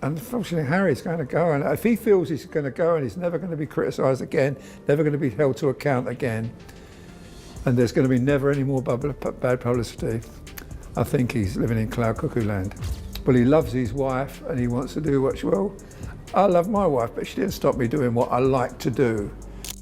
And unfortunately, Harry's going to go, and if he feels he's going to go and he's never going to be criticised again, never going to be held to account again, and there's going to be never any more bad publicity, I think he's living in cloud cuckoo land. Well, he loves his wife and he wants to do what's well. I love my wife, but she didn't stop me doing what I like to do.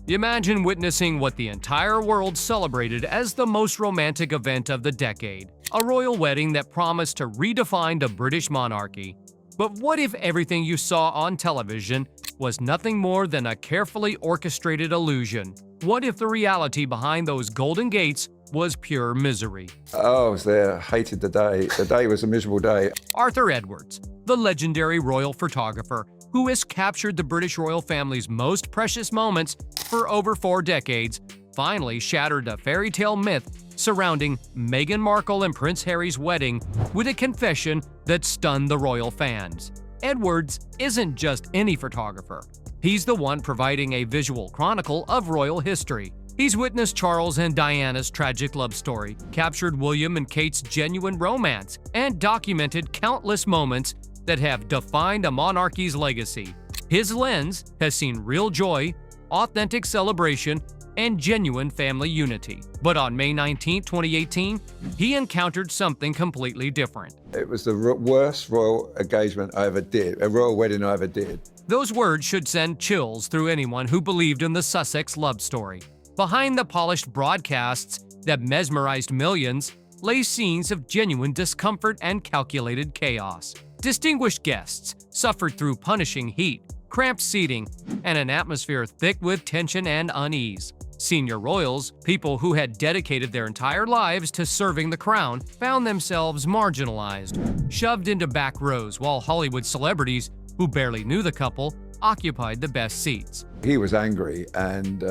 Imagine witnessing what the entire world celebrated as the most romantic event of the decade, a royal wedding that promised to redefine the British monarchy. But what if everything you saw on television was nothing more than a carefully orchestrated illusion? What if the reality behind those golden gates was pure misery? Oh, I was there, hated the day. The day was a miserable day. Arthur Edwards, the legendary royal photographer who has captured the British royal family's most precious moments for over 4 decades, finally shattered a fairy tale myth surrounding Meghan Markle and Prince Harry's wedding with a confession that stunned the royal fans. Edwards isn't just any photographer. He's the one providing a visual chronicle of royal history. He's witnessed Charles and Diana's tragic love story, captured William and Kate's genuine romance, and documented countless moments that have defined a monarchy's legacy. His lens has seen real joy, authentic celebration, and genuine family unity. But on May 19, 2018, he encountered something completely different. It was the worst royal engagement I ever did, a royal wedding I ever did. Those words should send chills through anyone who believed in the Sussex love story. Behind the polished broadcasts that mesmerized millions lay scenes of genuine discomfort and calculated chaos. Distinguished guests suffered through punishing heat, cramped seating, and an atmosphere thick with tension and unease. Senior royals, people who had dedicated their entire lives to serving the crown, found themselves marginalized, shoved into back rows, while Hollywood celebrities, who barely knew the couple, occupied the best seats. He was angry, and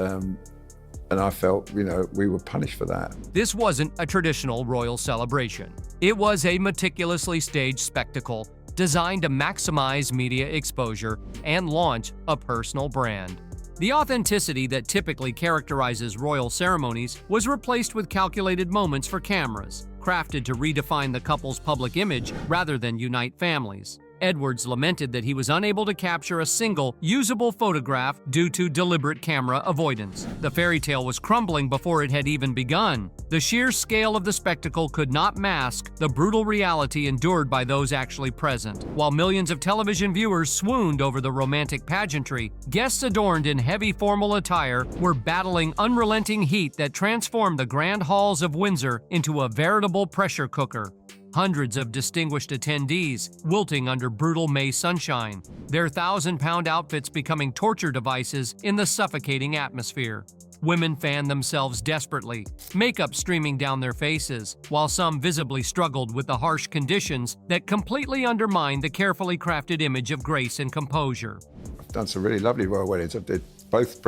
I felt, we were punished for that. This wasn't a traditional royal celebration. It was a meticulously staged spectacle designed to maximize media exposure and launch a personal brand. The authenticity that typically characterizes royal ceremonies was replaced with calculated moments for cameras, crafted to redefine the couple's public image rather than unite families. Edwards lamented that he was unable to capture a single, usable photograph due to deliberate camera avoidance. The fairy tale was crumbling before it had even begun. The sheer scale of the spectacle could not mask the brutal reality endured by those actually present. While millions of television viewers swooned over the romantic pageantry, guests adorned in heavy formal attire were battling unrelenting heat that transformed the grand halls of Windsor into a veritable pressure cooker. Hundreds of distinguished attendees wilting under brutal May sunshine, their 1,000-pound outfits becoming torture devices in the suffocating atmosphere. Women fanned themselves desperately, makeup streaming down their faces, while some visibly struggled with the harsh conditions that completely undermined the carefully crafted image of grace and composure. I've done some really lovely royal weddings. I did both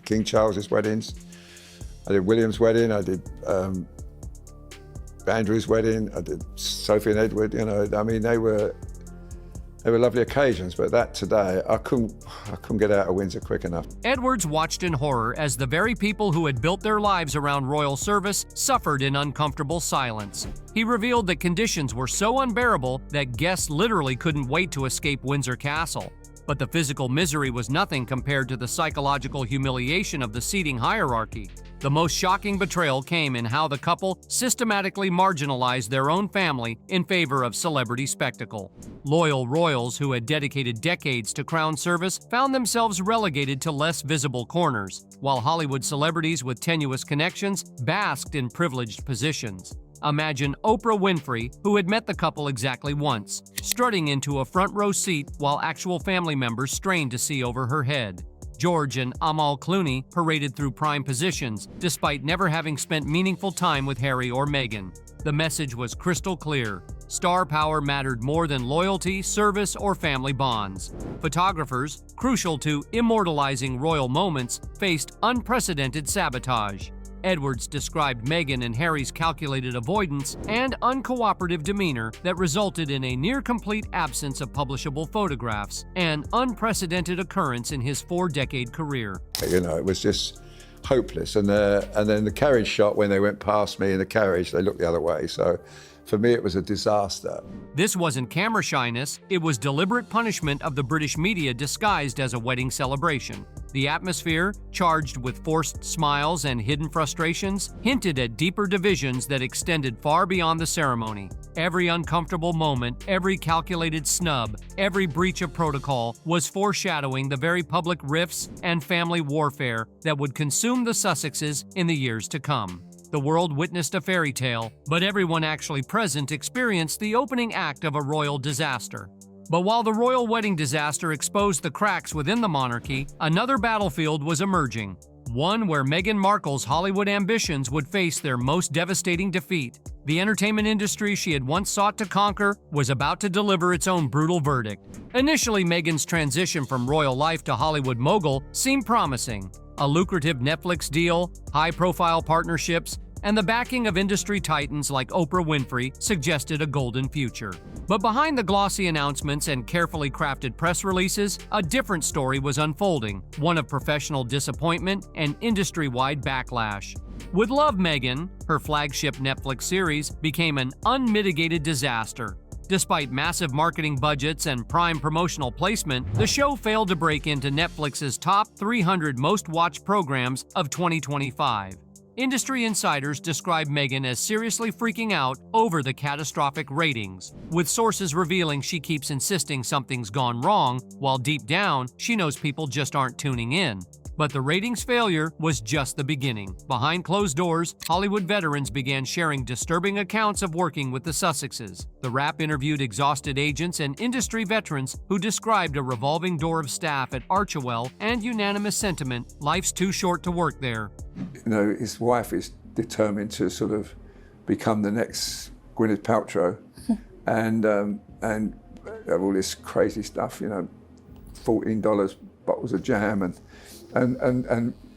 King Charles's weddings. I did William's wedding. I did Andrew's wedding, I did Sophie and Edward, they were lovely occasions, but that today, I couldn't get out of Windsor quick enough. Edwards watched in horror as the very people who had built their lives around royal service suffered in uncomfortable silence. He revealed that conditions were so unbearable that guests literally couldn't wait to escape Windsor Castle. But the physical misery was nothing compared to the psychological humiliation of the seating hierarchy. The most shocking betrayal came in how the couple systematically marginalized their own family in favor of celebrity spectacle. Loyal royals who had dedicated decades to crown service found themselves relegated to less visible corners, while Hollywood celebrities with tenuous connections basked in privileged positions. Imagine Oprah Winfrey, who had met the couple exactly once, strutting into a front row seat while actual family members strained to see over her head. George and Amal Clooney paraded through prime positions, despite never having spent meaningful time with Harry or Meghan. The message was crystal clear. Star power mattered more than loyalty, service, or family bonds. Photographers, crucial to immortalizing royal moments, faced unprecedented sabotage. Edwards described Meghan and Harry's calculated avoidance and uncooperative demeanor that resulted in a near-complete absence of publishable photographs, an unprecedented occurrence in his 4-decade career. It was just hopeless. And then the carriage shot, when they went past me in the carriage, they looked the other way. So For me, it was a disaster. This wasn't camera shyness, it was deliberate punishment of the British media disguised as a wedding celebration. The atmosphere, charged with forced smiles and hidden frustrations, hinted at deeper divisions that extended far beyond the ceremony. Every uncomfortable moment, every calculated snub, every breach of protocol was foreshadowing the very public rifts and family warfare that would consume the Sussexes in the years to come. The world witnessed a fairy tale, but everyone actually present experienced the opening act of a royal disaster. But while the royal wedding disaster exposed the cracks within the monarchy, another battlefield was emerging. One where Meghan Markle's Hollywood ambitions would face their most devastating defeat. The entertainment industry she had once sought to conquer was about to deliver its own brutal verdict. Initially, Meghan's transition from royal life to Hollywood mogul seemed promising. A lucrative Netflix deal, high-profile partnerships, and the backing of industry titans like Oprah Winfrey suggested a golden future. But behind the glossy announcements and carefully crafted press releases, a different story was unfolding, one of professional disappointment and industry-wide backlash. With Love, Meghan, her flagship Netflix series, became an unmitigated disaster. Despite massive marketing budgets and prime promotional placement, the show failed to break into Netflix's top 300 most-watched programs of 2025. Industry insiders describe Meghan as seriously freaking out over the catastrophic ratings, with sources revealing she keeps insisting something's gone wrong, while deep down, she knows people just aren't tuning in. But the ratings failure was just the beginning. Behind closed doors, Hollywood veterans began sharing disturbing accounts of working with the Sussexes. The Wrap interviewed exhausted agents and industry veterans who described a revolving door of staff at Archewell and unanimous sentiment, life's too short to work there. You know, his wife is determined to sort of become the next Gwyneth Paltrow and have all this crazy stuff, you know, $14 bottles of jam and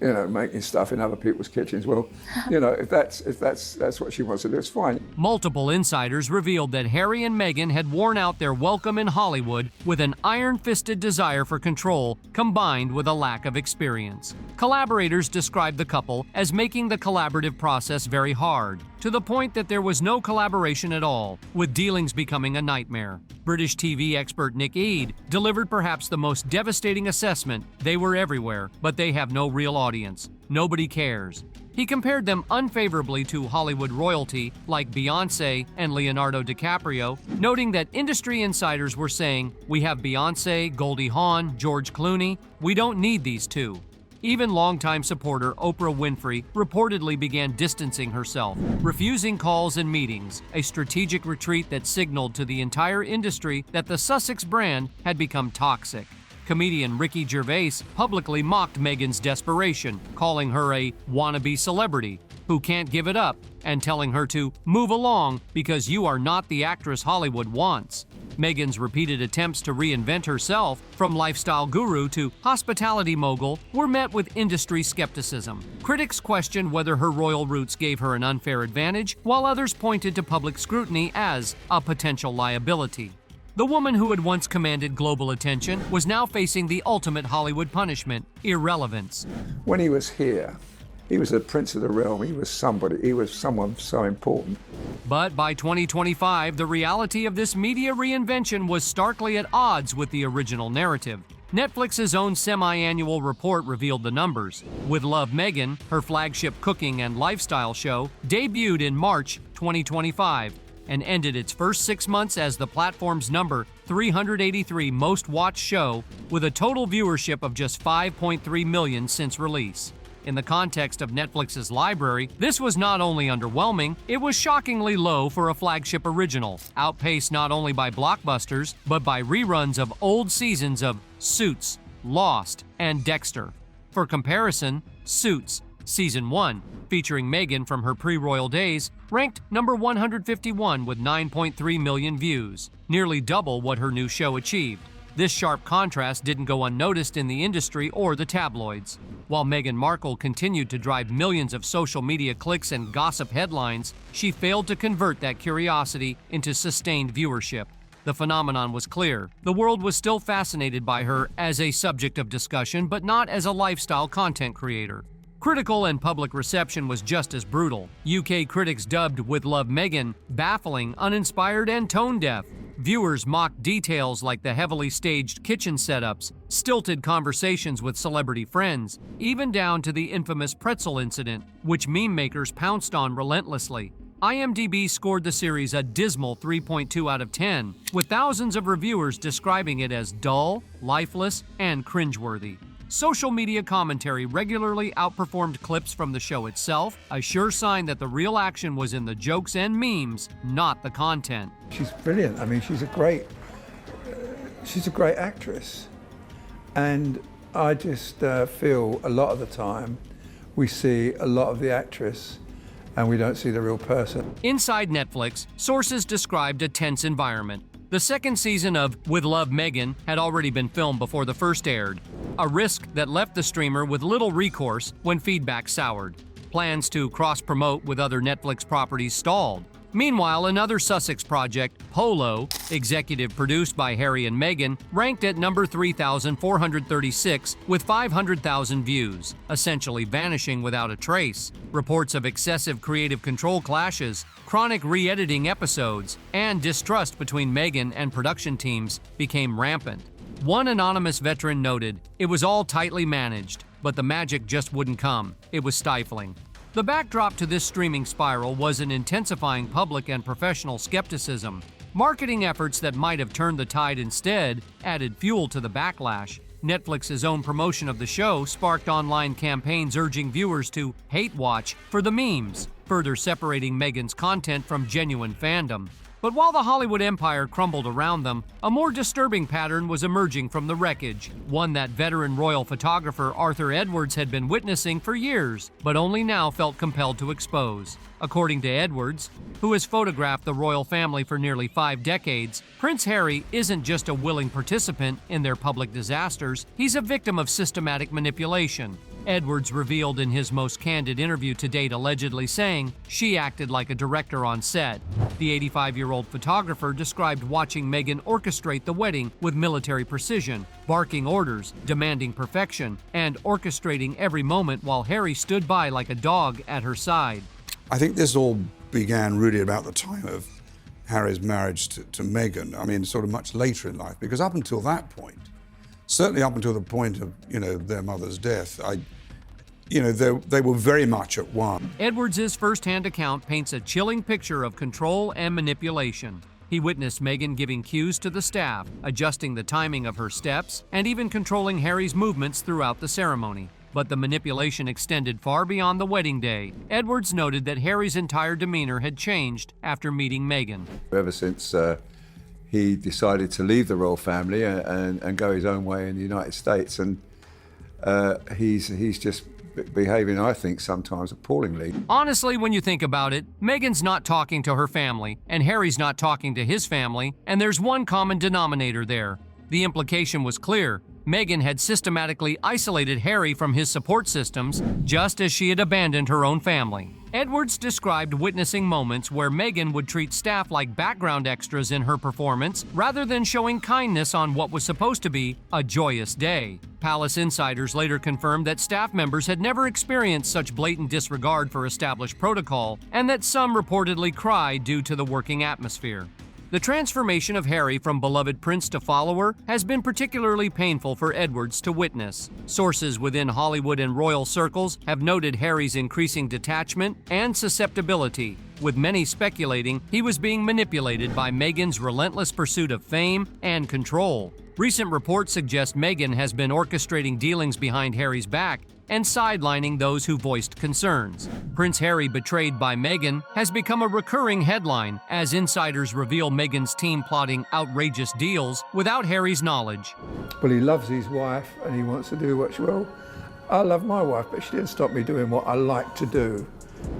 you know, making stuff in other people's kitchens. Well, you know, if that's what she wants to do, it's fine. Multiple insiders revealed that Harry and Meghan had worn out their welcome in Hollywood with an iron-fisted desire for control combined with a lack of experience. Collaborators described the couple as making the collaborative process very hard, to the point that there was no collaboration at all, with dealings becoming a nightmare. British TV expert Nick Eade delivered perhaps the most devastating assessment: they were everywhere, but they have no real audience. Nobody cares. He compared them unfavorably to Hollywood royalty like Beyoncé and Leonardo DiCaprio, noting that industry insiders were saying, "We have Beyoncé, Goldie Hawn, George Clooney. We don't need these two." Even longtime supporter Oprah Winfrey reportedly began distancing herself, refusing calls and meetings, a strategic retreat that signaled to the entire industry that the Sussex brand had become toxic. Comedian Ricky Gervais publicly mocked Meghan's desperation, calling her a wannabe celebrity who can't give it up and telling her to move along because you are not the actress Hollywood wants. Meghan's repeated attempts to reinvent herself, from lifestyle guru to hospitality mogul, were met with industry skepticism. Critics questioned whether her royal roots gave her an unfair advantage, while others pointed to public scrutiny as a potential liability. The woman who had once commanded global attention was now facing the ultimate Hollywood punishment: irrelevance. When he was here, he was a prince of the realm. He was somebody. He was someone so important. But by 2025, the reality of this media reinvention was starkly at odds with the original narrative. Netflix's own semi-annual report revealed the numbers. With Love, Meghan, her flagship cooking and lifestyle show, debuted in March 2025 and ended its first 6 months as the platform's number 383 most-watched show, with a total viewership of just 5.3 million since release. In the context of Netflix's library, this was not only underwhelming, it was shockingly low for a flagship original, outpaced not only by blockbusters, but by reruns of old seasons of Suits, Lost, and Dexter. For comparison, Suits, Season 1, featuring Meghan from her pre-royal days, ranked number 151 with 9.3 million views, nearly double what her new show achieved. This sharp contrast didn't go unnoticed in the industry or the tabloids. While Meghan Markle continued to drive millions of social media clicks and gossip headlines, she failed to convert that curiosity into sustained viewership. The phenomenon was clear. The world was still fascinated by her as a subject of discussion, but not as a lifestyle content creator. Critical and public reception was just as brutal. UK critics dubbed With Love Meghan baffling, uninspired, and tone-deaf. Viewers mocked details like the heavily staged kitchen setups, stilted conversations with celebrity friends, even down to the infamous pretzel incident, which meme makers pounced on relentlessly. IMDb scored the series a dismal 3.2 out of 10, with thousands of reviewers describing it as dull, lifeless, and cringeworthy. Social media commentary regularly outperformed clips from the show itself, a sure sign that the real action was in the jokes and memes, not the content. She's brilliant. I mean, she's a great actress. And I just feel a lot of the time we see a lot of the actress and we don't see the real person. Inside Netflix, sources described a tense environment. The second season of With Love Meghan had already been filmed before the first aired, a risk that left the streamer with little recourse when feedback soured. Plans to cross-promote with other Netflix properties stalled. Meanwhile, another Sussex project, Polo, executive produced by Harry and Meghan, ranked at number 3,436 with 500,000 views, essentially vanishing without a trace. Reports of excessive creative control clashes, chronic re-editing episodes, and distrust between Meghan and production teams became rampant. One anonymous veteran noted, "It was all tightly managed, but the magic just wouldn't come. It was stifling." The backdrop to this streaming spiral was an intensifying public and professional skepticism. Marketing efforts that might have turned the tide instead added fuel to the backlash. Netflix's own promotion of the show sparked online campaigns urging viewers to hate watch for the memes, further separating Meghan's content from genuine fandom. But while the Hollywood empire crumbled around them, a more disturbing pattern was emerging from the wreckage, one that veteran royal photographer Arthur Edwards had been witnessing for years, but only now felt compelled to expose. According to Edwards, who has photographed the royal family for nearly 5 decades, Prince Harry isn't just a willing participant in their public disasters, he's a victim of systematic manipulation. Edwards revealed in his most candid interview to date, allegedly saying she acted like a director on set. The 85-year-old photographer described watching Meghan orchestrate the wedding with military precision, barking orders, demanding perfection, and orchestrating every moment while Harry stood by like a dog at her side. I think this all began really about the time of Harry's marriage to Meghan. I mean, sort of much later in life, because up until that point, certainly up until the point of, their mother's death, they were very much at one. Edwards' first-hand account paints a chilling picture of control and manipulation. He witnessed Meghan giving cues to the staff, adjusting the timing of her steps, and even controlling Harry's movements throughout the ceremony. But the manipulation extended far beyond the wedding day. Edwards noted that Harry's entire demeanor had changed after meeting Meghan. Ever since he decided to leave the royal family and go his own way in the United States, and he's just behaving, I think, sometimes appallingly. Honestly, when you think about it, Meghan's not talking to her family, and Harry's not talking to his family, and there's one common denominator there. The implication was clear. Meghan had systematically isolated Harry from his support systems, just as she had abandoned her own family. Edwards described witnessing moments where Meghan would treat staff like background extras in her performance, rather than showing kindness on what was supposed to be a joyous day. Palace insiders later confirmed that staff members had never experienced such blatant disregard for established protocol, and that some reportedly cried due to the working atmosphere. The transformation of Harry from beloved prince to follower has been particularly painful for Edwards to witness. Sources within Hollywood and royal circles have noted Harry's increasing detachment and susceptibility, with many speculating he was being manipulated by Meghan's relentless pursuit of fame and control. Recent reports suggest Meghan has been orchestrating dealings behind Harry's back and sidelining those who voiced concerns. Prince Harry betrayed by Meghan has become a recurring headline as insiders reveal Meghan's team plotting outrageous deals without Harry's knowledge. Well, he loves his wife and he wants to do what she will. I love my wife, but she didn't stop me doing what I like to do.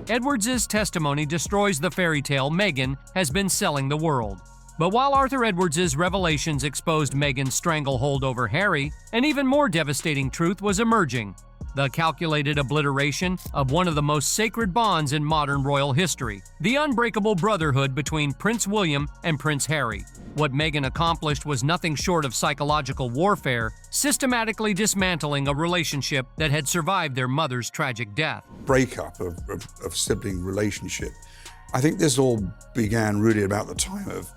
Edwards' testimony destroys the fairy tale Meghan has been selling the world. But while Arthur Edwards' revelations exposed Meghan's stranglehold over Harry, an even more devastating truth was emerging. the calculated obliteration of one of the most sacred bonds in modern royal history, the unbreakable brotherhood between Prince William and Prince Harry. What Meghan accomplished was nothing short of psychological warfare, systematically dismantling a relationship that had survived their mother's tragic death. Breakup of sibling relationship. I think this all began really about the time of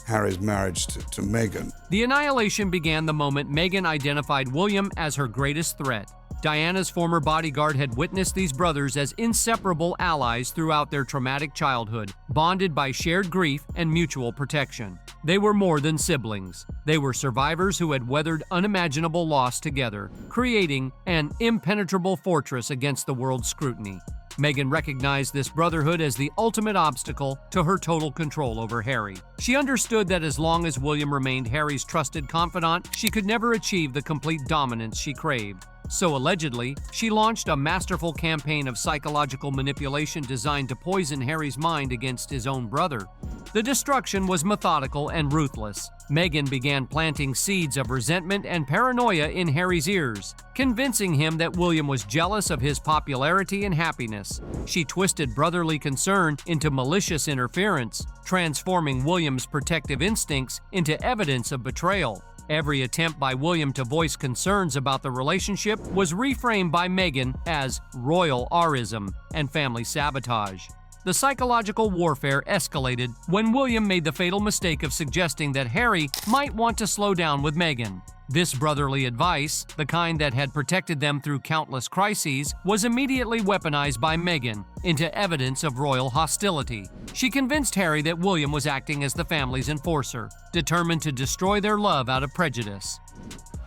Harry's marriage to Meghan. The annihilation began the moment Meghan identified William as her greatest threat. Diana's former bodyguard had witnessed these brothers as inseparable allies throughout their traumatic childhood, bonded by shared grief and mutual protection. They were more than siblings. They were survivors who had weathered unimaginable loss together, creating an impenetrable fortress against the world's scrutiny. Meghan recognized this brotherhood as the ultimate obstacle to her total control over Harry. She understood that as long as William remained Harry's trusted confidant, she could never achieve the complete dominance she craved. So allegedly, she launched a masterful campaign of psychological manipulation designed to poison Harry's mind against his own brother. The destruction was methodical and ruthless. Meghan began planting seeds of resentment and paranoia in Harry's ears, convincing him that William was jealous of his popularity and happiness. She twisted brotherly concern into malicious interference, transforming William's protective instincts into evidence of betrayal. Every attempt by William to voice concerns about the relationship was reframed by Meghan as royal arism and family sabotage. The psychological warfare escalated when William made the fatal mistake of suggesting that Harry might want to slow down with Meghan. This brotherly advice, the kind that had protected them through countless crises, was immediately weaponized by Meghan into evidence of royal hostility. She convinced Harry that William was acting as the family's enforcer, determined to destroy their love out of prejudice.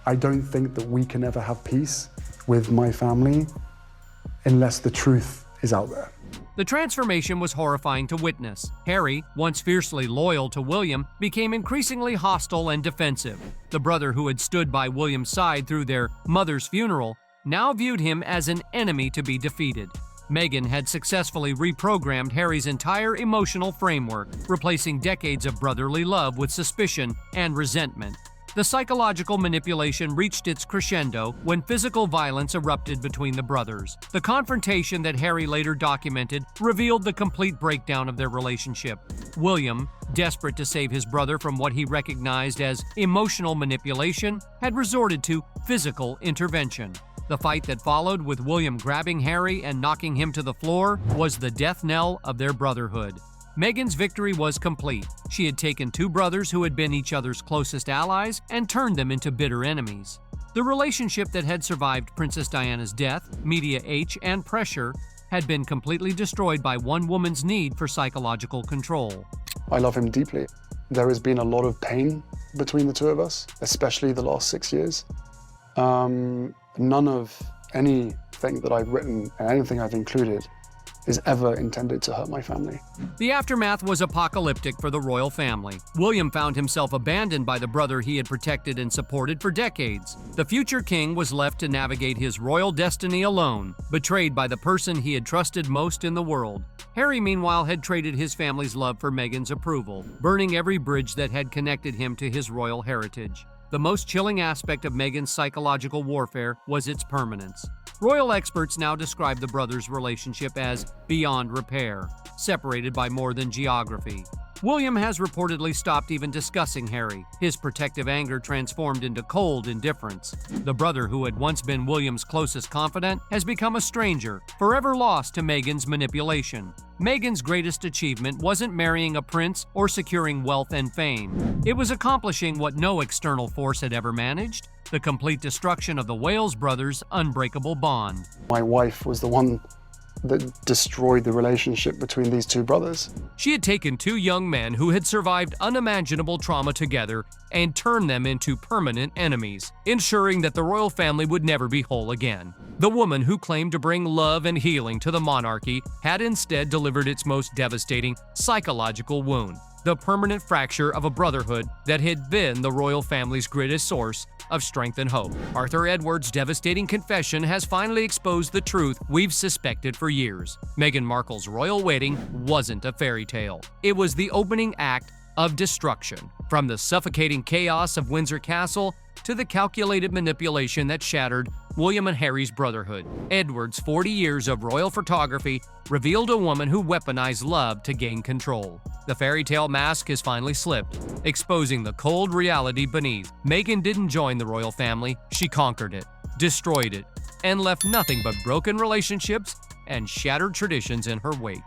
I don't think that we can ever have peace with my family unless the truth is out there. The transformation was horrifying to witness. Harry, once fiercely loyal to William, became increasingly hostile and defensive. The brother who had stood by William's side through their mother's funeral now viewed him as an enemy to be defeated. Meghan had successfully reprogrammed Harry's entire emotional framework, replacing decades of brotherly love with suspicion and resentment. The psychological manipulation reached its crescendo when physical violence erupted between the brothers. The confrontation that Harry later documented revealed the complete breakdown of their relationship. William, desperate to save his brother from what he recognized as emotional manipulation, had resorted to physical intervention. The fight that followed, with William grabbing Harry and knocking him to the floor, was the death knell of their brotherhood. Meghan's victory was complete. She had taken two brothers who had been each other's closest allies and turned them into bitter enemies. The relationship that had survived Princess Diana's death, media age, and pressure had been completely destroyed by one woman's need for psychological control. I love him deeply. There has been a lot of pain between the two of us, especially the last 6 years. None of anything that I've written and anything I've included is ever intended to hurt my family. The aftermath was apocalyptic for the royal family. William found himself abandoned by the brother he had protected and supported for decades. The future king was left to navigate his royal destiny alone, betrayed by the person he had trusted most in the world. Harry, meanwhile, had traded his family's love for Meghan's approval, burning every bridge that had connected him to his royal heritage. The most chilling aspect of Meghan's psychological warfare was its permanence. Royal experts now describe the brothers' relationship as beyond repair, separated by more than geography. William has reportedly stopped even discussing Harry. His protective anger transformed into cold indifference. The brother who had once been William's closest confidant has become a stranger, forever lost to Meghan's manipulation. Meghan's greatest achievement wasn't marrying a prince or securing wealth and fame. It was accomplishing what no external force had ever managed: the complete destruction of the Wales brothers' unbreakable bond. My wife was the one that destroyed the relationship between these two brothers. She had taken two young men who had survived unimaginable trauma together and turned them into permanent enemies, ensuring that the royal family would never be whole again. The woman who claimed to bring love and healing to the monarchy had instead delivered its most devastating psychological wound: the permanent fracture of a brotherhood that had been the royal family's greatest source of strength and hope. Arthur Edward's devastating confession has finally exposed the truth we've suspected for years. Meghan Markle's royal wedding wasn't a fairy tale. It was the opening act of destruction. From the suffocating chaos of Windsor Castle to the calculated manipulation that shattered William and Harry's Brotherhood. Edward's 40 years of royal photography revealed a woman who weaponized love to gain control. The fairy tale mask has finally slipped, exposing the cold reality beneath. Meghan didn't join the royal family, she conquered it, destroyed it, and left nothing but broken relationships and shattered traditions in her wake.